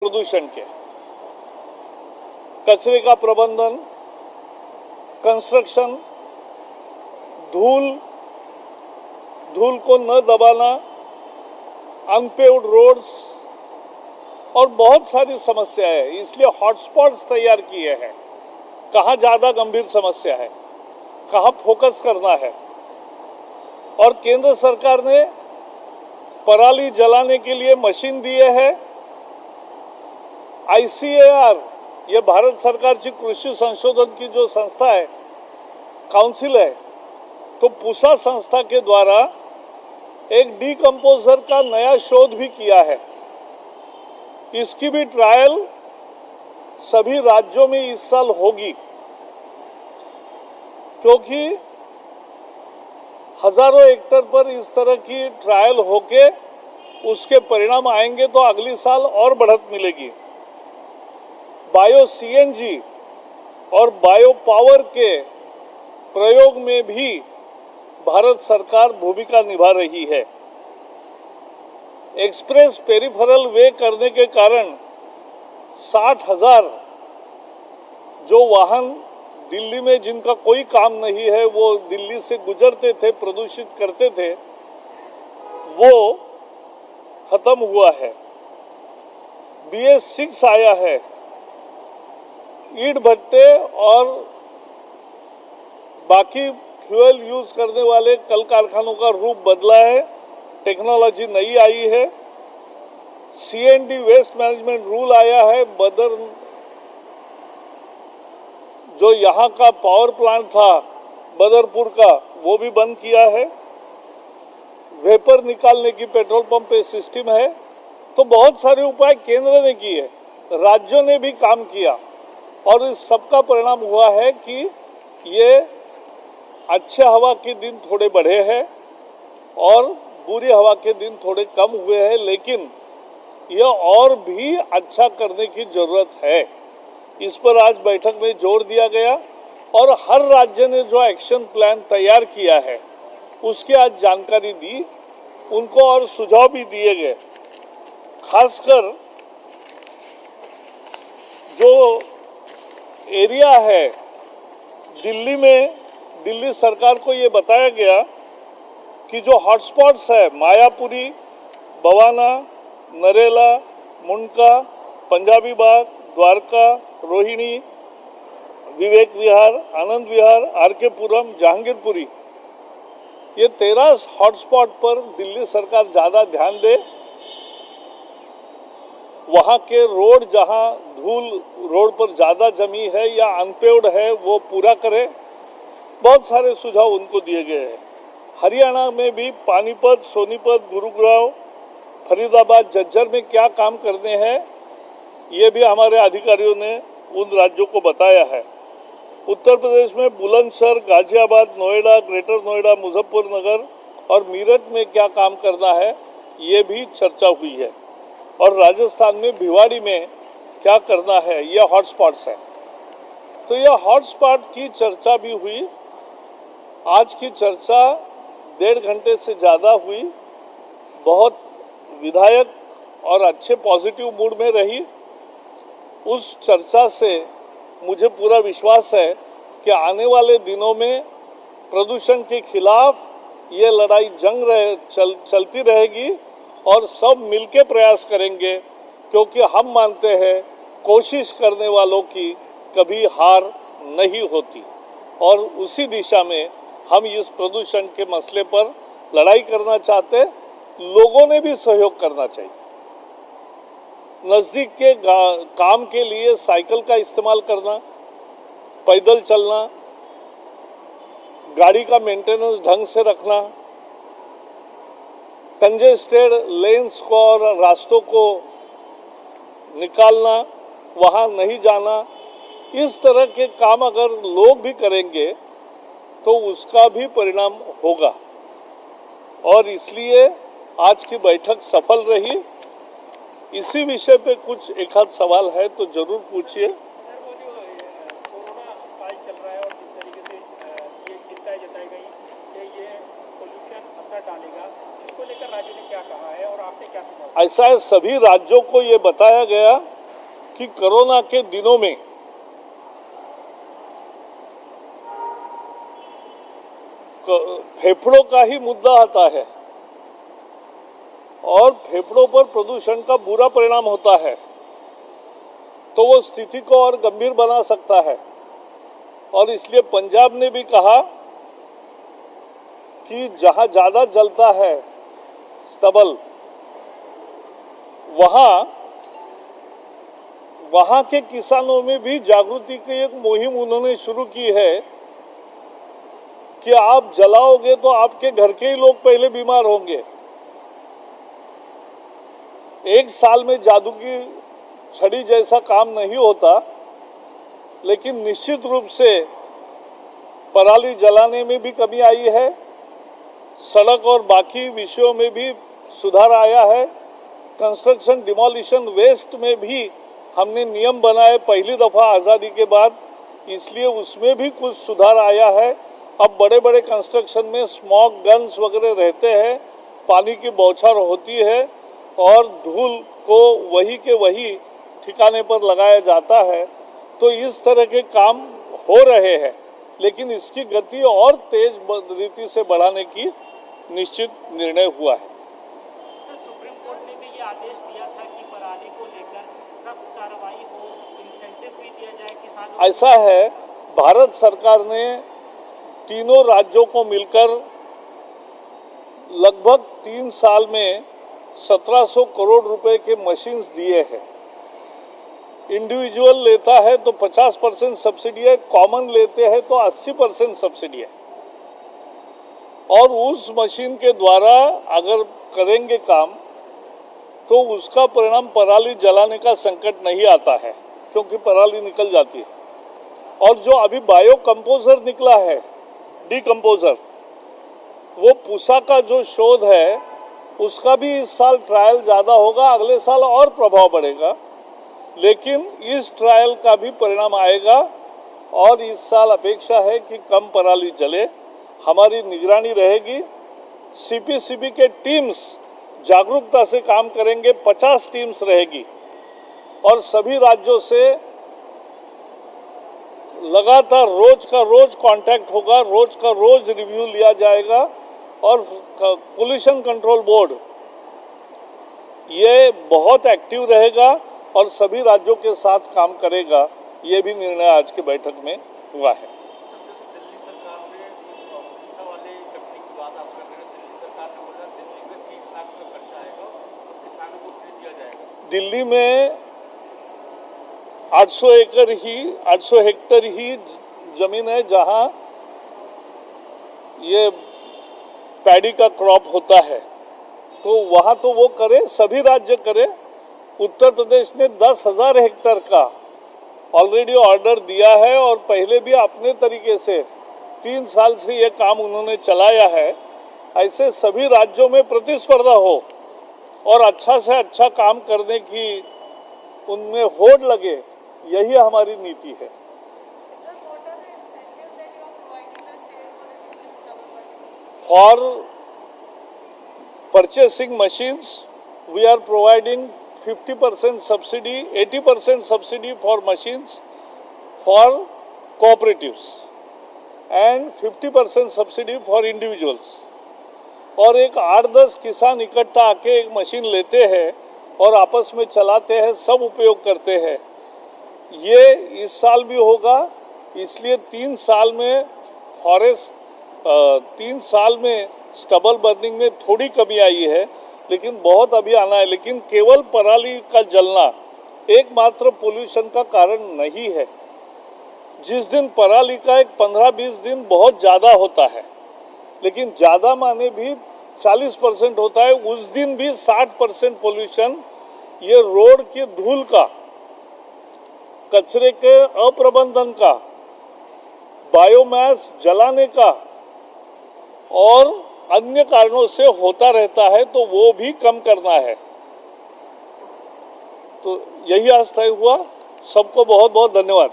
प्रदूषण के, कचरे का प्रबंधन, कंस्ट्रक्शन, धूल को न दबाना, अनपेव्ड रोड्स और बहुत सारी समस्याएं हैं। इसलिए हॉटस्पॉट्स तैयार किए हैं। कहाँ ज़्यादा गंभीर समस्या है, कहाँ फोकस करना है। और केंद्र सरकार ने पराली जलाने के लिए मशीन दिए है। ICAR, ये भारत सरकार की कृषि संशोधन की जो संस्था है, काउंसिल है, तो पूसा संस्था के द्वारा एक डीकंपोजर का नया शोध भी किया है। इसकी भी ट्रायल सभी राज्यों में इस साल होगी, क्योंकि हजारों हेक्टेयर पर इस तरह की ट्रायल होके उसके परिणाम आएंगे तो अगली साल और बढ़त मिलेगी। बायो CNG और बायो पावर के प्रयोग में भी भारत सरकार भूमिका निभा रही है। एक्सप्रेस पेरिफेरल वे करने के कारण 60,000 जो वाहन दिल्ली में जिनका कोई काम नहीं है, वो दिल्ली से गुजरते थे, प्रदूषित करते थे, वो खत्म हुआ है। BS6 आया है। ईंट भट्टे और बाकी फ्यूल यूज करने वाले कल कारखानों का रूप बदला है। टेक्नोलॉजी नई आई है। CND वेस्ट मैनेजमेंट रूल आया है। बदर जो यहाँ का पावर प्लांट था बदरपुर का, वो भी बंद किया है। वेपर निकालने की पेट्रोल पंप पे सिस्टम है। तो बहुत सारे उपाय केंद्र ने किए, राज्यों ने भी काम किया और इस सबका परिणाम हुआ है कि ये अच्छे हवा के दिन थोड़े बढ़े हैं और बुरी हवा के दिन थोड़े कम हुए हैं, लेकिन यह और भी अच्छा करने की जरूरत है। इस पर आज बैठक में जोर दिया गया और हर राज्य ने जो एक्शन प्लान तैयार किया है उसकी आज जानकारी दी, उनको और सुझाव भी दिए गए। खासकर जो एरिया है दिल्ली में, दिल्ली सरकार को ये बताया गया कि जो हॉटस्पॉट्स है मायापुरी, बवाना, नरेला, मुंडका, पंजाबी बाग, द्वारका, रोहिणी, विवेक विहार, आनंद विहार, RK पुरम, जहांगीरपुरी, ये 13 हॉटस्पॉट पर दिल्ली सरकार ज़्यादा ध्यान दे। वहाँ के रोड जहाँ धूल रोड पर ज़्यादा जमी है या अनपेव्ड है वो पूरा करे। बहुत सारे सुझाव उनको दिए गए हैं। हरियाणा में भी पानीपत, सोनीपत, गुरुग्राम, फरीदाबाद, झज्जर में क्या काम करने हैं ये भी हमारे अधिकारियों ने उन राज्यों को बताया है। उत्तर प्रदेश में बुलंदशहर, गाजियाबाद, नोएडा, ग्रेटर नोएडा, मुजफ्फरनगर और मेरठ में क्या काम करना है ये भी चर्चा हुई है। और राजस्थान में भिवाड़ी में क्या करना है, ये हॉटस्पॉट्स है। तो यह हॉटस्पॉट की चर्चा भी हुई। आज की चर्चा 1.5 घंटे से ज़्यादा हुई। बहुत विधायक और अच्छे पॉजिटिव मूड में रही। उस चर्चा से मुझे पूरा विश्वास है कि आने वाले दिनों में प्रदूषण के खिलाफ ये लड़ाई चलती रहेगी और सब मिलके प्रयास करेंगे, क्योंकि हम मानते हैं कोशिश करने वालों की कभी हार नहीं होती। और उसी दिशा में हम इस प्रदूषण के मसले पर लड़ाई करना चाहते। लोगों ने भी सहयोग करना चाहिए। नज़दीक के काम के लिए साइकिल का इस्तेमाल करना, पैदल चलना, गाड़ी का मेंटेनेंस ढंग से रखना, कंजेस्टेड लेन्स को और रास्तों को निकालना, वहाँ नहीं जाना, इस तरह के काम अगर लोग भी करेंगे तो उसका भी परिणाम होगा। और इसलिए आज की बैठक सफल रही। इसी विषय पे कुछ एक आध सवाल है तो जरूर पूछिए। कोरोना काल चल रहा है और जिस तरीके से ये चिंताएं जताई गई कि ये पोल्यूशन असर डालेगा, इसको लेकर राज्य ने क्या कहा है और आपने क्या सुझाव? ऐसा है, सभी राज्यों को ये बताया गया कि कोरोना के दिनों में फेफड़ों का ही मुद्दा आता है और फेफड़ों पर प्रदूषण का बुरा परिणाम होता है, तो वो स्थिति को और गंभीर बना सकता है। और इसलिए पंजाब ने भी कहा कि जहां ज्यादा जलता है स्टबल, वहां के किसानों में भी जागृति की एक मुहिम उन्होंने शुरू की है कि आप जलाओगे तो आपके घर के ही लोग पहले बीमार होंगे। एक साल में जादू की छड़ी जैसा काम नहीं होता, लेकिन निश्चित रूप से पराली जलाने में भी कमी आई है, सड़क और बाकी विषयों में भी सुधार आया है, कंस्ट्रक्शन डिमोलिशन वेस्ट में भी हमने नियम बनाए पहली दफ़ा आज़ादी के बाद, इसलिए उसमें भी कुछ सुधार आया है। अब बड़े बड़े कंस्ट्रक्शन में स्मॉग गन्स वगैरह रहते हैं, पानी की बौछार होती है और धूल को वही के वही ठिकाने पर लगाया जाता है। तो इस तरह के काम हो रहे हैं, लेकिन इसकी गति और तेज रीति से बढ़ाने की निश्चित निर्णय हुआ है। सर, सुप्रीम कोर्ट ने भी ये आदेश दिया था कि पराली को लेकर सख्त कार्रवाई हो, इंसेंटिव भी दिया जाए किसानों को। ऐसा है, भारत सरकार ने तीनों राज्यों को मिलकर लगभग 3 साल में 1700 करोड़ रुपए के मशीन्स दिए हैं। इंडिविजुअल लेता है तो 50% सब्सिडी है, कॉमन लेते हैं तो 80% सब्सिडी है। और उस मशीन के द्वारा अगर करेंगे काम तो उसका परिणाम पराली जलाने का संकट नहीं आता है, क्योंकि पराली निकल जाती है। और जो अभी बायो कंपोजर निकला है, डिकम्पोजर, वो पूसा का जो शोध है उसका भी इस साल ट्रायल ज़्यादा होगा, अगले साल और प्रभाव बढ़ेगा, लेकिन इस ट्रायल का भी परिणाम आएगा और इस साल अपेक्षा है कि कम पराली जले। हमारी निगरानी रहेगी, सीपीसीबी के टीम्स जागरूकता से काम करेंगे, 50 टीम्स रहेगी और सभी राज्यों से लगातार रोज का रोज कांटेक्ट होगा, रोज का रोज रिव्यू लिया जाएगा और पोल्यूशन कंट्रोल बोर्ड ये बहुत एक्टिव रहेगा और सभी राज्यों के साथ काम करेगा। ये भी निर्णय आज की बैठक में हुआ है। दिल्ली सरकार ने पूसा वाले कंपनी की बात आप कर रहे हैं, दिल्ली सरकार ने बोला दिल्ली में 30 लाख का खर्चा आएगा और किसानों को फ्री दिया जाएगा। दिल्ली में 800 हेक्टर ही जमीन है जहां ये पैडी का क्रॉप होता है, तो वहां तो वो करे, सभी राज्य करे। उत्तर प्रदेश ने 10,000 हेक्टर का ऑलरेडी ऑर्डर दिया है और पहले भी अपने तरीके से 3 साल से ये काम उन्होंने चलाया है। ऐसे सभी राज्यों में प्रतिस्पर्धा हो और अच्छा से अच्छा काम करने की उनमें होड़ लगे, यही हमारी नीति है। For purchasing machines, we are providing 50% subsidy, 80% subsidy for machines for cooperatives and 50% subsidy for individuals. और एक 8-10 किसान इकट्ठा आके एक मशीन लेते हैं और आपस में चलाते हैं, सब उपयोग करते हैं। ये इस साल भी होगा, इसलिए 3 साल में फॉरेस्ट 3 साल में स्टबल बर्निंग में थोड़ी कमी आई है, लेकिन बहुत अभी आना है। लेकिन केवल पराली का जलना एकमात्र पोल्यूशन का कारण नहीं है। जिस दिन पराली का एक 15-20 दिन बहुत ज़्यादा होता है, लेकिन ज़्यादा माने भी 40% होता है, उस दिन भी 60% पोल्यूशन ये रोड की धूल का, कचरे के अप्रबंधन का, बायोमास जलाने का और अन्य कारणों से होता रहता है, तो वो भी कम करना है। तो यही आज तय हुआ। सबको बहुत बहुत धन्यवाद।